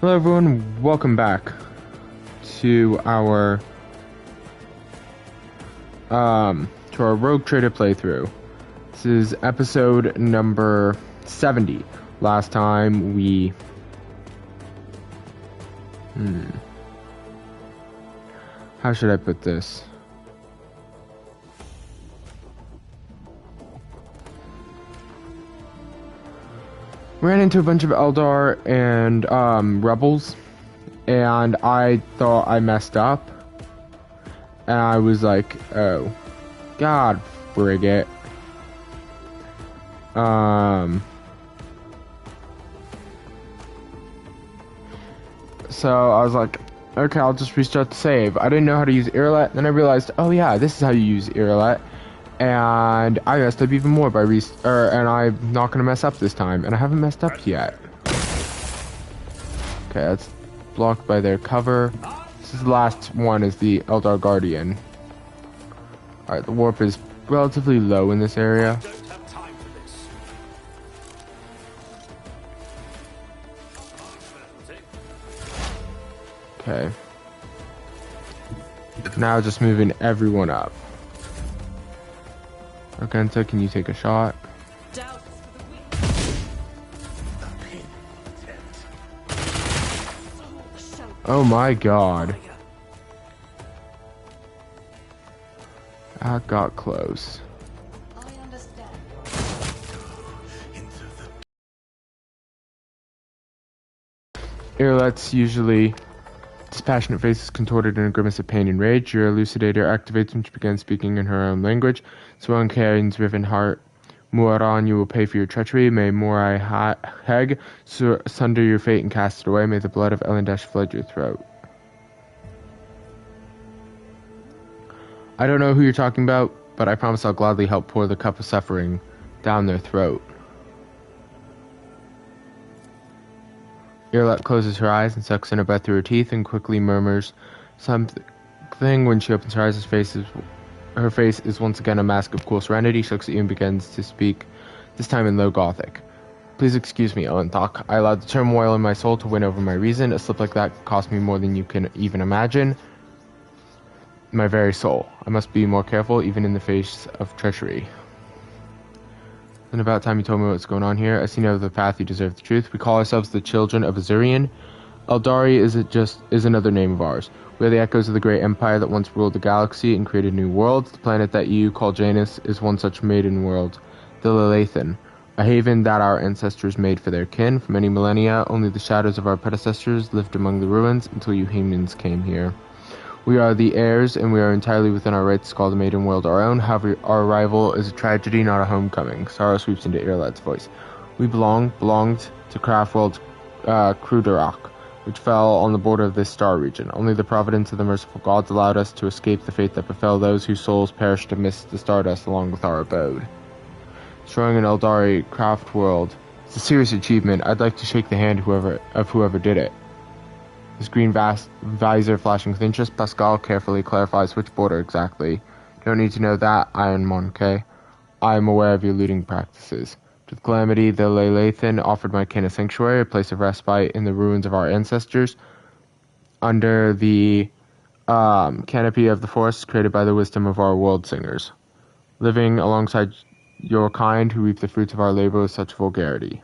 Hello everyone, welcome back to our Rogue Trader playthrough. This is episode number 70. Last time we how should I put this? Ran into a bunch of Eldar and rebels, and I thought I messed up, and I was like, oh god frig it. So I was like, okay, I'll just restart the save. I didn't know how to use Yrilet, then I realized, oh yeah, this is how you use Yrilet. And I messed up even more by and I'm not gonna mess up this time, and I haven't messed up yet. Okay, that's blocked by their cover. This is the last one, is the Eldar Guardian. Alright, the warp is relatively low in this area. Okay. Now just moving everyone up. Okay, so can you take a shot? Oh my god. That got close. Yrilet's usually dispassionate face is contorted in a grimace of pain and rage. Your elucidator activates when she begins speaking in her own language. So on Karen's riven heart, Muaran, you will pay for your treachery. May Morai Heg sunder your fate and cast it away. May the blood of Elendesh flood your throat. I don't know who you're talking about, but I promise I'll gladly help pour the cup of suffering down their throat. Yrilet closes her eyes and sucks in a breath through her teeth and quickly murmurs something. When she opens her eyes, her face is once again a mask of cool serenity. She looks at you and begins to speak, this time in low Gothic. Please excuse me, Owenthok. I allowed the turmoil in my soul to win over my reason. A slip like that cost me more than you can even imagine. My very soul. I must be more careful, even in the face of treachery. Then about time you told me what's going on here. I see now the path, you deserve the truth. We call ourselves the children of Azurian. Eldari is another name of ours. We are the echoes of the great empire that once ruled the galaxy and created new worlds. The planet that you call Janus is one such maiden world, the Lelathan, a haven that our ancestors made for their kin. For many millennia, only the shadows of our predecessors lived among the ruins until you humans came here. We are the heirs, and we are entirely within our rights to call the maiden world our own. However, our arrival is a tragedy, not a homecoming. Sorrow sweeps into Yrilet's voice. We belonged to Craftworld Kruderach, which fell on the border of this star region. Only the providence of the merciful gods allowed us to escape the fate that befell those whose souls perished amidst the stardust along with our abode. Destroying an Eldari craft world is a serious achievement. I'd like to shake the hand of whoever did it. His green visor flashing with interest, Pascal carefully clarifies which border exactly. Don't need to know that, Iron Monke. I am aware of your looting practices. To the calamity, the Lelathan offered my kin a sanctuary, a place of respite in the ruins of our ancestors, under the canopy of the forests created by the wisdom of our world singers, living alongside your kind who reap the fruits of our labor with such vulgarity.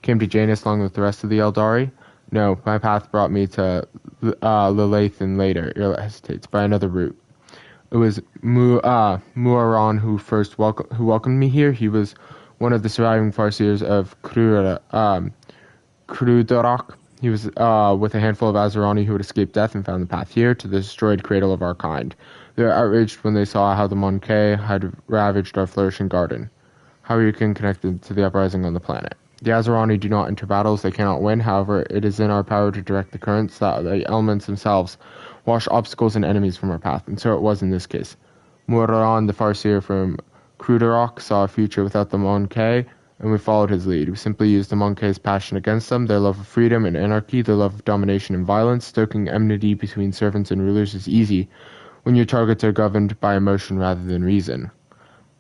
Came to Janus along with the rest of the Eldari? No, my path brought me to Lelathan later. Yrilet hesitates, by another route. It was Muaran who welcomed me here. He was one of the surviving Farseers of Kruderach. He was with a handful of Azurani who had escaped death and found the path here to the destroyed cradle of our kind. They were outraged when they saw how the Monke had ravaged our flourishing garden. How are your kin connected to the uprising on the planet? The Azurani do not enter battles, they cannot win. However, it is in our power to direct the currents that the elements themselves wash obstacles and enemies from our path, and so it was in this case. Muaran, the Farseer from Kruderach, saw a future without the Monke, and we followed his lead. We simply used the Monke's passion against them, their love of freedom and anarchy, their love of domination and violence. Stoking enmity between servants and rulers is easy when your targets are governed by emotion rather than reason.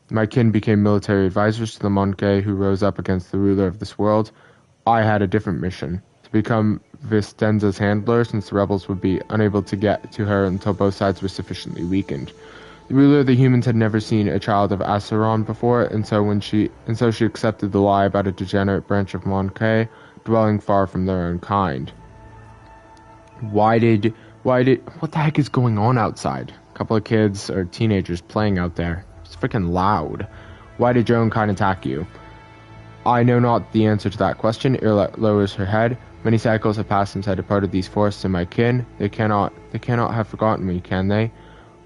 My kin became military advisors to the Monke who rose up against the ruler of this world. I had a different mission, to become Vistenza's handler, since the rebels would be unable to get to her until both sides were sufficiently weakened. The ruler of the humans had never seen a child of Acheron before, and so she accepted the lie about a degenerate branch of Monkey dwelling far from their own kind. What the heck is going on outside? A couple of kids or teenagers playing out there. It's freaking loud. Why did your own kind attack you? I know not the answer to that question. Yrilet lowers her head. Many cycles have passed since I departed these forests and my kin. They cannot have forgotten me, can they?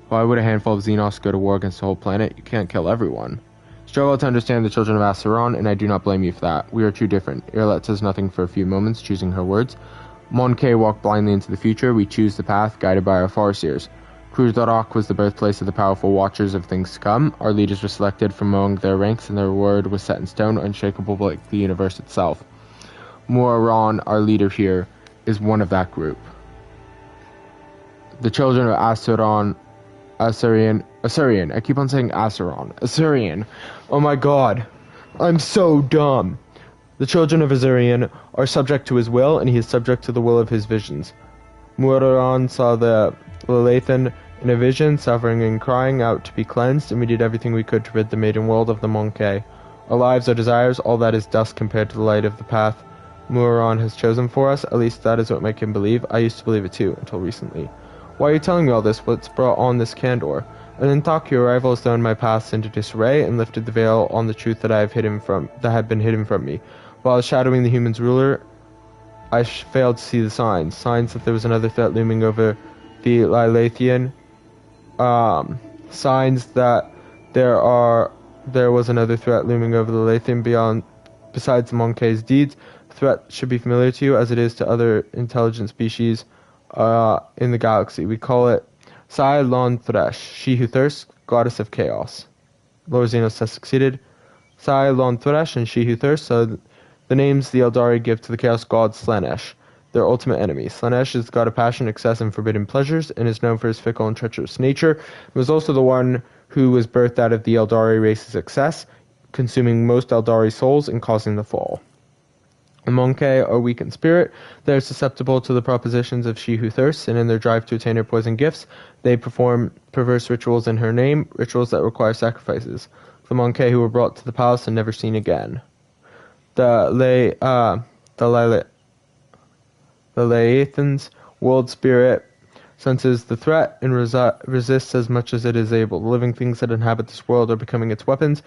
Why would a handful of Xenos go to war against the whole planet? You can't kill everyone. Struggle to understand the children of Acheron, and I do not blame you for that. We are too different. Yrilet says nothing for a few moments, choosing her words. Monkey walk blindly into the future. We choose the path, guided by our farseers. Cruzdarok was the birthplace of the powerful watchers of things to come. Our leaders were selected from among their ranks, and their word was set in stone, unshakable like the universe itself. Muaron, our leader here, is one of that group. The children of Assyrian. I keep on saying Acheron. Assyrian. Oh my god. I'm so dumb. The children of Assyrian are subject to his will, and he is subject to the will of his visions. Muaron saw the Leviathan in a vision, suffering and crying out to be cleansed, and we did everything we could to rid the maiden world of the Monkey. Our lives, our desires, all that is dust compared to the light of the path Muaron has chosen for us. At least that is what make him believe. I used to believe it too, until recently. Why are you telling me all this? What's brought on this candor? An Intak, your arrival has thrown my past into disarray and lifted the veil on the truth that had been hidden from me. While I was shadowing the humans' ruler, I failed to see the signs that there was another threat looming over the Lylathian. Signs that there was another threat looming over the Lathian besides the Monkey's deeds. The threat should be familiar to you as it is to other intelligent species in the galaxy. We call it Sai Lon Thresh, she who thirsts, goddess of chaos. Lord Xenos has succeeded. Sai Lon Thresh and she who thirsts, so the names the Eldari give to the chaos god Slaanesh, their ultimate enemy. Slaanesh is the god of passion, excess, and forbidden pleasures, and is known for his fickle and treacherous nature. He was also the one who was birthed out of the Eldari race's excess, consuming most Eldari souls and causing the fall. The Monkey are weak in spirit. They are susceptible to the propositions of she who thirsts, and in their drive to attain her poison gifts, they perform perverse rituals in her name, rituals that require sacrifices. The Monkey who were brought to the palace and never seen again. The Leviathan's world spirit senses the threat and resists as much as it is able. The living things that inhabit this world are becoming its weapons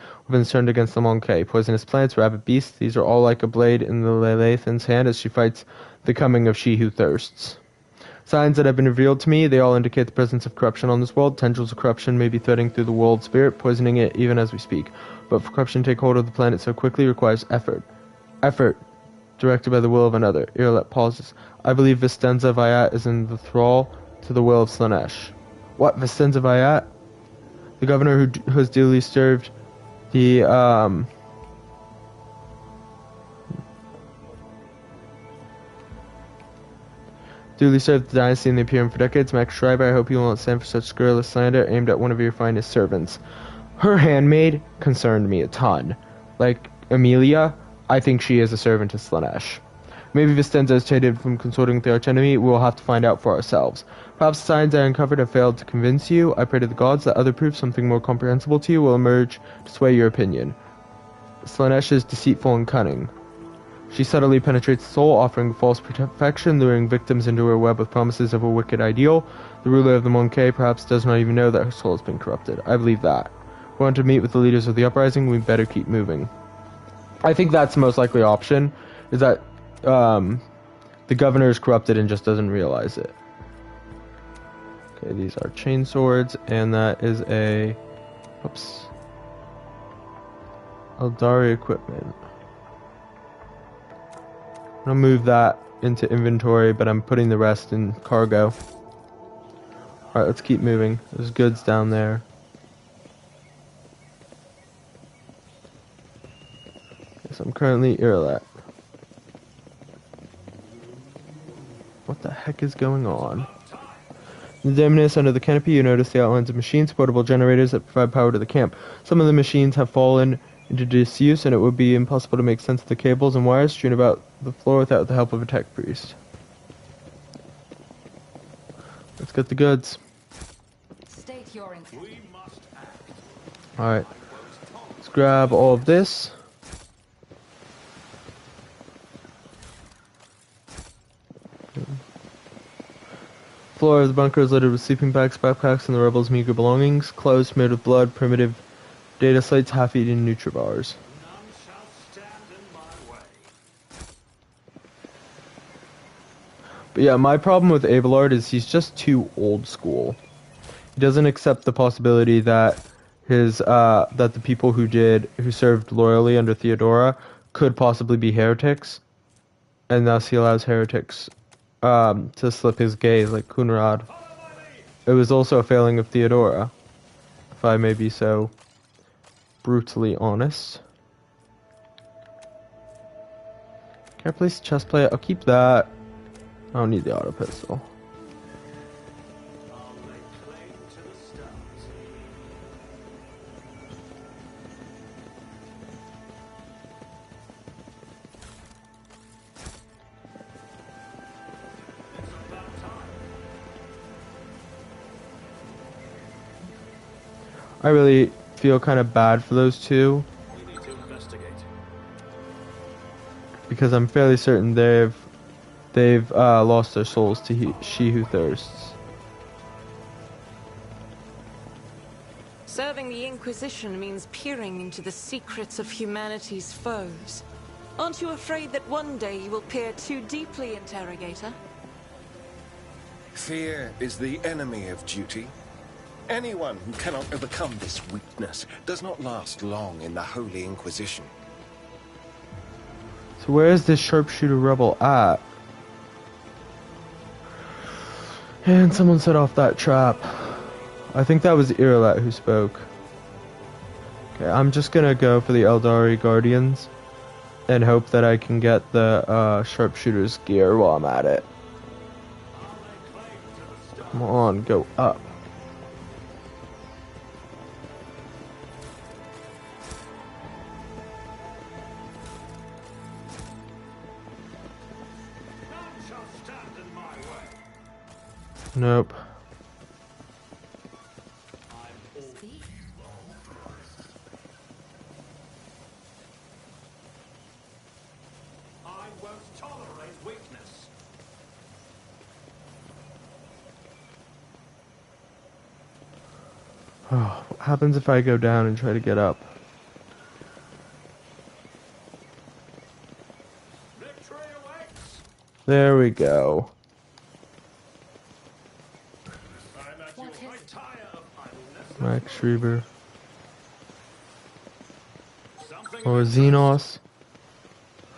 turned against the Monkey. Poisonous plants, rabid beasts, these are all like a blade in the Leviathan's hand as she fights the coming of she who thirsts. Signs that have been revealed to me, they all indicate the presence of corruption on this world. Tendrils of corruption may be threading through the world spirit, poisoning it even as we speak. But for corruption to take hold of the planet so quickly requires effort. Effort, directed by the will of another. Yrilet pauses. I believe Vistenza Vyat is in the thrall to the will of Slaanesh. What, Vistenza Vyat? The governor who has duly served the, dynasty in the Imperium for decades. Max Schreiber, I hope you will not stand for such scurrilous slander aimed at one of your finest servants. Her handmaid concerned me a ton. Like Amelia, I think she is a servant to Slaanesh. Maybe Vistenza is traded from consorting with the archenemy. We will have to find out for ourselves. Perhaps the signs I uncovered have failed to convince you. I pray to the gods that other proof, something more comprehensible to you, will emerge to sway your opinion. Slaanesh is deceitful and cunning. She subtly penetrates the soul, offering false perfection, luring victims into her web with promises of a wicked ideal. The ruler of the Monkey perhaps does not even know that her soul has been corrupted. I believe that. We want to meet with the leaders of the uprising. We better keep moving. I think that's the most likely option, is that the governor is corrupted and just doesn't realize it. Okay, these are chain swords, and that is a... Oops. Eldari equipment. I'm going to move that into inventory, but I'm putting the rest in cargo. Alright, let's keep moving. There's goods down there. So I'm currently Yrilet. What the heck is going on? In the dimness under the canopy, you notice the outlines of machines, portable generators that provide power to the camp. Some of the machines have fallen into disuse, and it would be impossible to make sense of the cables and wires strewn about the floor without the help of a tech priest. Let's get the goods. State your intent. Alright. Let's grab all of this. Floor of the bunker is littered with sleeping bags, backpacks, and the rebels' meager belongings. Clothes made of blood, primitive data slates, half-eaten Nutribars. None shall stand in my way. But yeah, my problem with Abelard is he's just too old school. He doesn't accept the possibility that that the people who served loyally under Theodora could possibly be heretics, and thus he allows heretics to slip his gaze like Kunrad. It was also a failing of Theodora, if I may be so brutally honest. Can I place a chest plate? I'll keep that. I don't need the auto pistol. I'll lay claim to the stars. It's about time. I really feel kind of bad for those two, We need to investigate. because I'm fairly certain they've lost their souls to She Who Thirsts. Serving the Inquisition means peering into the secrets of humanity's foes. Aren't you afraid that one day you will peer too deeply, Interrogator? Fear is the enemy of duty. Anyone who cannot overcome this weakness does not last long in the Holy Inquisition. So where is this sharpshooter rebel at? And someone set off that trap. I think that was Yrilet who spoke. Okay, I'm just gonna go for the Eldari Guardians and hope that I can get the sharpshooter's gear while I'm at it. Come on, go up. None shall stand in my way. Nope. I won't tolerate weakness. Oh, what happens if I go down and try to get up? Victory awaits. There we go. I'm at your right tire of idleness. Max Schreiber. Something Or Xenos.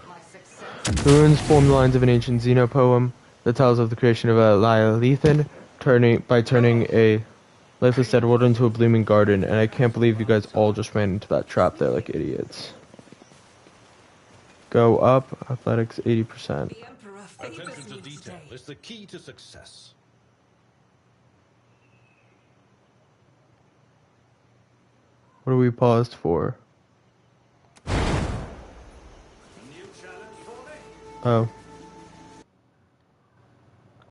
My success. The ruins form the lines of an ancient Xeno poem that tells of the creation of Edaug-Ethanb by turning a lifeless dead world into a blooming garden, and I can't believe you guys all just ran into that trap there like idiots. Go up, athletics 80%. The Emperor favors attention to me detail today. is the key to success. What are we paused for? A new challenge for me? Oh.